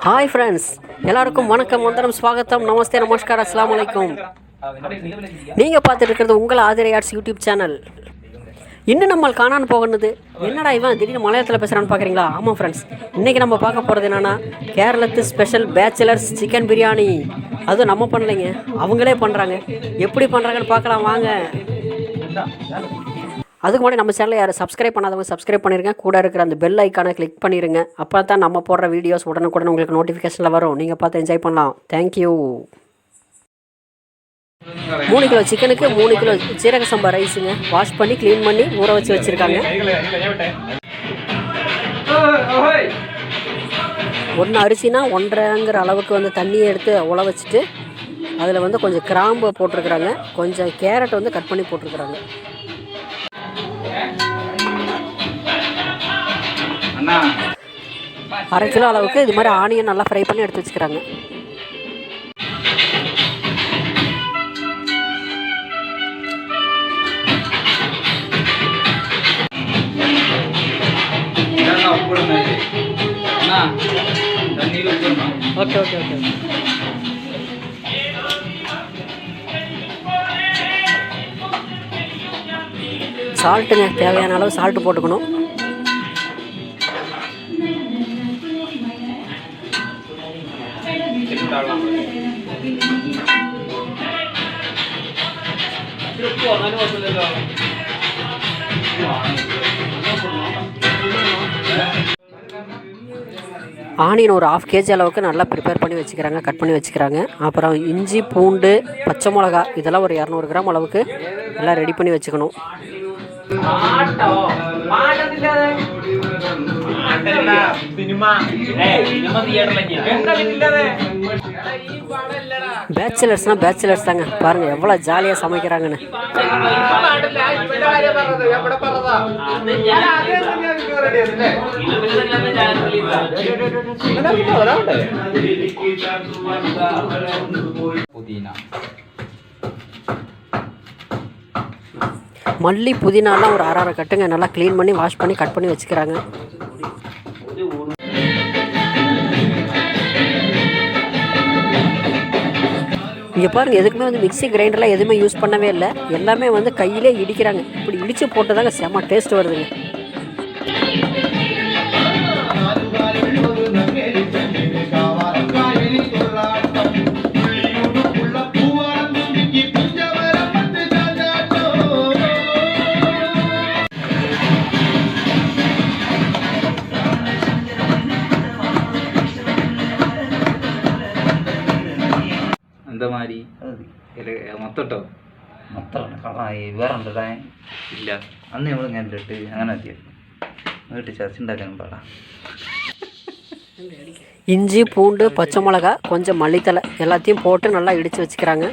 Hi friends, எல்லாருக்கும் வணக்கம், வந்தனம், ஸ்வாகத்தம், நமஸ்தே, நமஸ்கார், அஸ்ஸலாமு அலைக்கும். நீங்கள் பார்த்துட்டு இருக்கிறது உங்கள் ஆதிரை ஆர்ட்ஸ் யூடியூப் சேனல். இன்னும் நம்மள் காணான்னு போகணுது. என்னடா இவன் திடீர்னு மலையாளத்தில் பேசுகிறான்னு பார்க்குறீங்களா? ஆமாம் ஃப்ரெண்ட்ஸ், இன்றைக்கி நம்ம பார்க்க போகிறது என்னென்னா கேரளத்து ஸ்பெஷல் பேச்சுலர்ஸ் சிக்கன் பிரியாணி. அதுவும் நம்ம பண்ணலைங்க, அவங்களே பண்ணுறாங்க. எப்படி பண்ணுறாங்கன்னு பார்க்கலாம் வாங்க. அதுக்கு முன்னாடி நம்ம சேனலை யாரும் சப்ஸ்கிரைப் பண்ணாதவங்க சப்ஸ்கிரைப் பண்ணிடுங்க. கூட இருக்கிற அந்த பெல் ஐக்கானை கிளிக் பண்ணிடுங்க. அப்போ தான் நம்ம போடுற வீடியோஸ் உடனுக்குடன் உங்களுக்கு நோட்டிஃபிகேஷனில் வரும். நீங்கள் பார்த்து என்ஜாய் பண்ணலாம். தேங்க்யூ. 3 கிலோ சிக்கனுக்கு 3 கிலோ சீரக சம்பா ரைஸுங்க. வாஷ் பண்ணி க்ளீன் பண்ணி ஊற வச்சு வச்சுருக்காங்க. 1 அரிசினா 1.5ங்கிற அளவுக்கு வந்து தண்ணியை எடுத்து உல வச்சுட்டு அதில் வந்து கொஞ்சம் கிராம்பு போட்டிருக்கிறாங்க, கொஞ்சம் கேரட் வந்து கட் பண்ணி போட்டிருக்கிறாங்க. 1/2 கிலோ அளவுக்கு இது மாதிரி ஆனியன் நல்லா ஃப்ரை பண்ணி எடுத்து வச்சுக்கிறாங்க. ஓகே ஓகே ஓகே சால்ட்டுங்க, தேவையான அளவு சால்ட்டு போட்டுக்கணும். ஆனியன் ஒரு 1/2 kg அளவுக்கு நல்லா ப்ரிப்பேர் பண்ணி வச்சுக்கிறாங்க, கட் பண்ணி வச்சுக்கிறாங்க. அப்புறம் இஞ்சி, பூண்டு, பச்சை மிளகா இதெல்லாம் ஒரு 200 கிராம் அளவுக்கு எல்லாம் ரெடி பண்ணி வச்சுக்கணும். பேச்சுலர்ஸ்னால் பேச்சுலர்ஸ் தாங்க. பாருங்கள் எவ்வளோ ஜாலியாக சமைக்கிறாங்கன்னு. மல்லி புதினாலாம் ஒரு 1/2 கட்டுங்க. நல்லா க்ளீன் பண்ணி வாஷ் பண்ணி கட் பண்ணி வச்சுக்கிறாங்க. இங்கே பாருங்கள், எதுக்குமே வந்து மிக்ஸி கிரைண்டர்லாம் எதுவுமே யூஸ் பண்ணவே இல்லை. எல்லாமே வந்து கையிலே இடிக்கிறாங்க. இப்படி இடித்து போட்டு தாங்க செம்ம டேஸ்ட் வருதுங்க. அந்த மாதிரி മൊത്തട്ടോ വേറെ ഉണ്ടേ ഇല്ല. അന്ന് നമ്മൾ കണ്ടിട്ട് അങ്ങനെ എത്തിയത് വീട്ടിൽ ചർച്ച ഉണ്ടാക്കാൻ പാടാം. இஞ்சி, பூண்டு, பச்சை மிளகா, கொஞ்சம் மல்லித்தலை எல்லாத்தையும் போட்டு நல்லா இடித்து வச்சுக்கிறாங்க.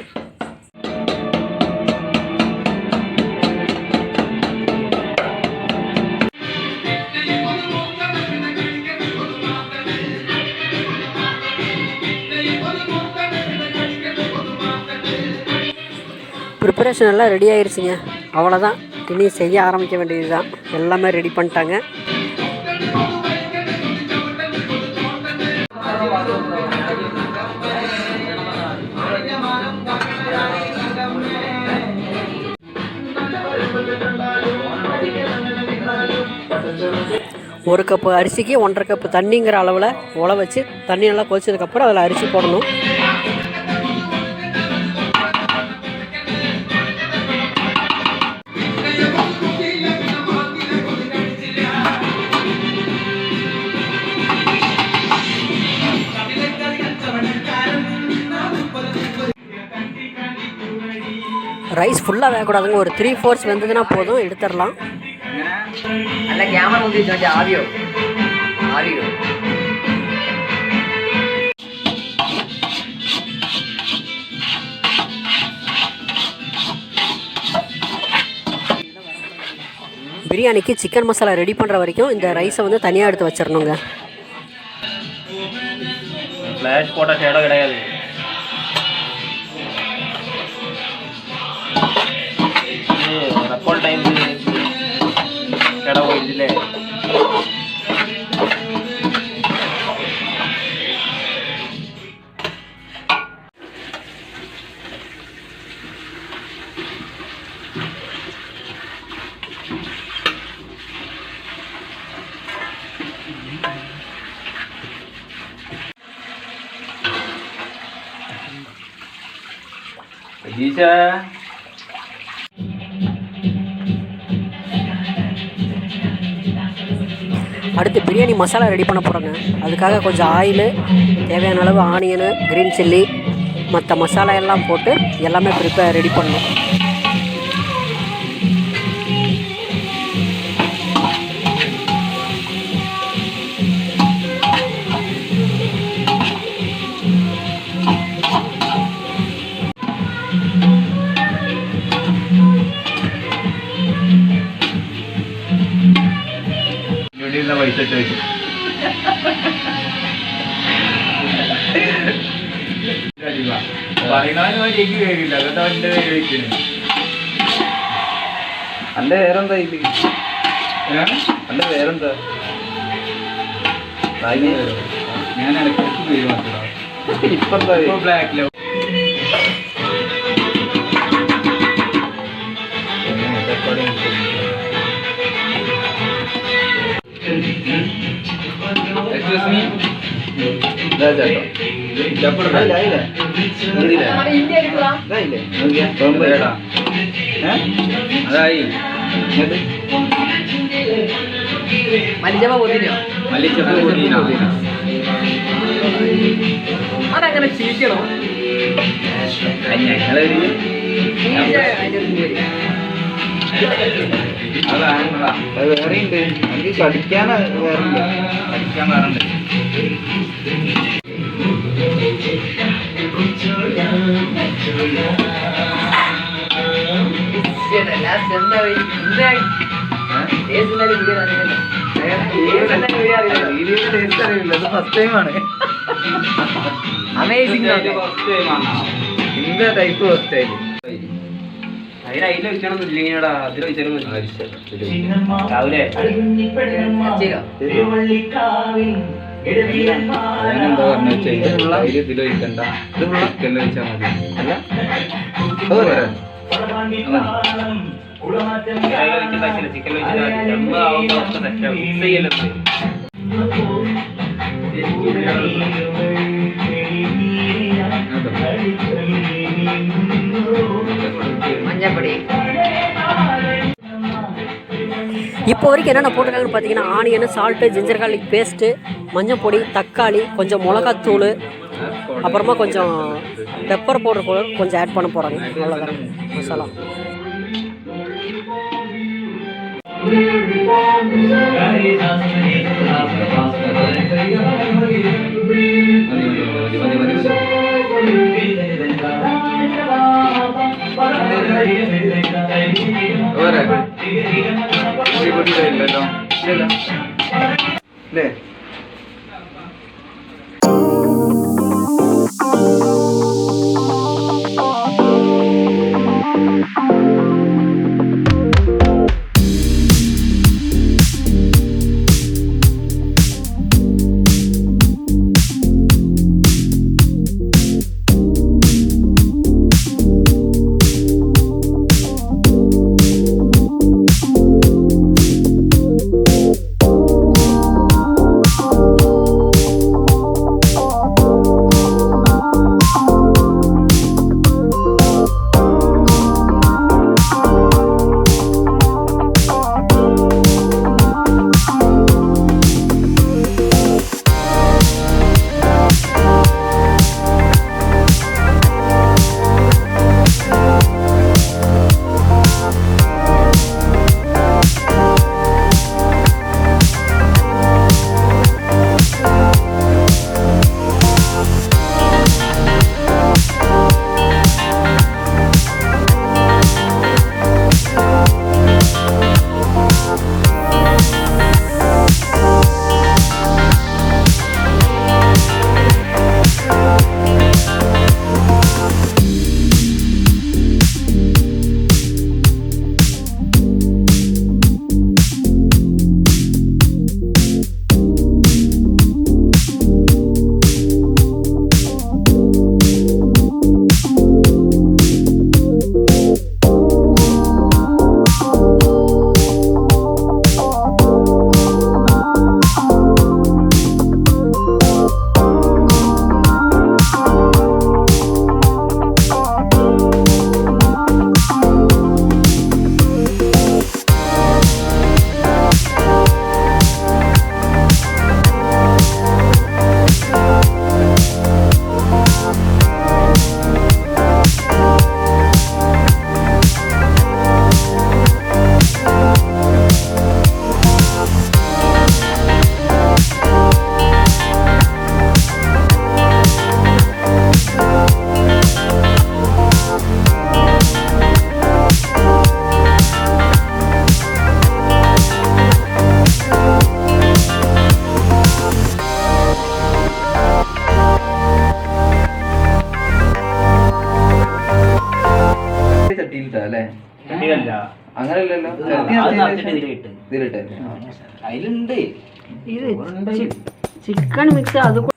ப்ரிப்பரேஷன் எல்லாம் ரெடி ஆயிடுச்சுங்க. அவ்வளோதான், இனி செய்ய ஆரம்பிக்க வேண்டியது தான். எல்லாமே ரெடி பண்ணிட்டாங்க. ஒரு கப்பு அரிசிக்கு 1.5 கப்பு தண்ணிங்கிற அளவில் உல வச்சு தண்ணி நல்லா கொதிச்சதுக்கப்புறம் அதில் அரிசி போடணும். ரைஸ் ஃபுல்லாக வேகக்கூடாதுங்க. ஒரு 3/4 வெந்ததுன்னா போதும், எடுத்துடலாம். അല്ല ക്യാമറ മുന്നിൽ ചോദിച്ചാൽ ആവിയോ ആവിയോ பிரியாணிக்கு சிக்கன் மசாலா ரெடி பண்ணுற வரைக்கும் இந்த ரைஸை வந்து தனியாக எடுத்து வச்சிடணுங்க. ஃப்ளாஷ் போட்ட ஷேடோ கிடையாது. ரெக்கார்ட் டைம் ஷேடோ போயிடுச்சுலே. ஜீஷா அடுத்து பிரியாணி மசாலா ரெடி பண்ண போகிறோங்க. அதுக்காக கொஞ்சம் ஆயிலு, தேவையான அளவு ஆனியனு, க்ரீன் சில்லி, மற்ற மசாலா எல்லாம் போட்டு எல்லாமே ரெடி பண்ணணும். പൈസ ചോദിച്ചു പറയുന്നവന് കേൾക്കില്ല അതുകൊണ്ട് അവൻ്റെ ചോദിക്കുന്നു. എൻ്റെ വേറെന്താ ഇത്? എൻ്റെ വേറെന്താ? ഞാൻ ഇടയ്ക്ക് പേര് മാത്രം ഇപ്പം ബ്ലാക്കിലോ അതായി മല്ലിച്ചപ്പ പൊതിനോ മല്ലിച്ചപ്പ് പുതിന അതങ്ങനെ ചിരിക്കണോ? ഞങ്ങളൊരു അതാണ് അത് വേറെ ഉണ്ട്. എനിക്ക് കടിക്കാൻ വേറെ ഉണ്ട്. പഠിക്കാൻ വേറുണ്ട്. ടേസ്റ്റ് അറിയില്ല. ഇത് ഫസ്റ്റ് ടൈമാണ്. അമേസിംഗ് ഇന്ന ടൈപ്പ് ഫസ്റ്റ് ടൈം. അതിന് അതിൽ വെക്കണം ഇല്ലെങ്കിലടാ അതിൽ വെച്ചാലും രാവിലെ ഞാനെന്താ പറഞ്ഞു വെച്ചാൽ അതിൽ ഇതിൽ വെക്കണ്ട, ചിക്കനിൽ വെച്ചാൽ മതി. അല്ല ചിക്കൻ മഞ്ഞപ്പൊടി இப்போ வரைக்கும் என்னென்ன போட்டிருக்காங்கன்னு பார்த்தீங்கன்னா onion, salt, ginger garlic paste, மஞ்சள் பொடி, தக்காளி, கொஞ்சம் மிளகாத்தூள், அப்புறமா கொஞ்சம் பெப்பர் பவுடர் கூட கொஞ்சம் ஆட் பண்ண போகிறாங்க. அவ்வளோதான் மசாலா. അല്ലേ? ഇതിലിട്ടെ അതിലുണ്ട് இது சிக்கன் மிக்ஸ் அது கூட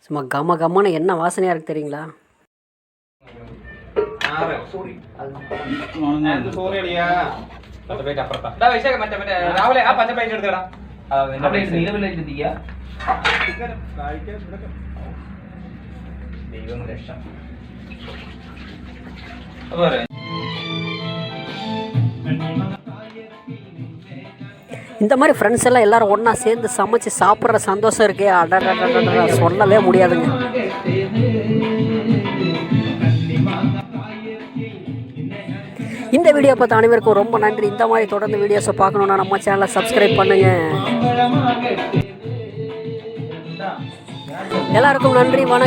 சும்மா கம கம்மன்னு என்ன வாசனையாக இருக்குது தெரியுங்களா? രാവിലെ ആ പച്ച പ്ലേറ്റ് എടുത്തടാ ദൈവം രക്ഷ இந்த மாதிரி ஃப்ரெண்ட்ஸ் எல்லாம் எல்லாரும் ஒன்றா சேர்ந்து சமைச்சு சாப்பிட்ற சந்தோஷம் இருக்கே, அடடா சொல்லவே முடியாதுங்க. இந்த வீடியோ பார்த்த அனைவருக்கும் ரொம்ப நன்றி. இந்த மாதிரி தொடர்ந்து வீடியோஸை பார்க்கணுன்னா நம்ம சேனலை சப்ஸ்கிரைப் பண்ணுங்கள். எல்லாருக்கும் நன்றி, வணக்கம்.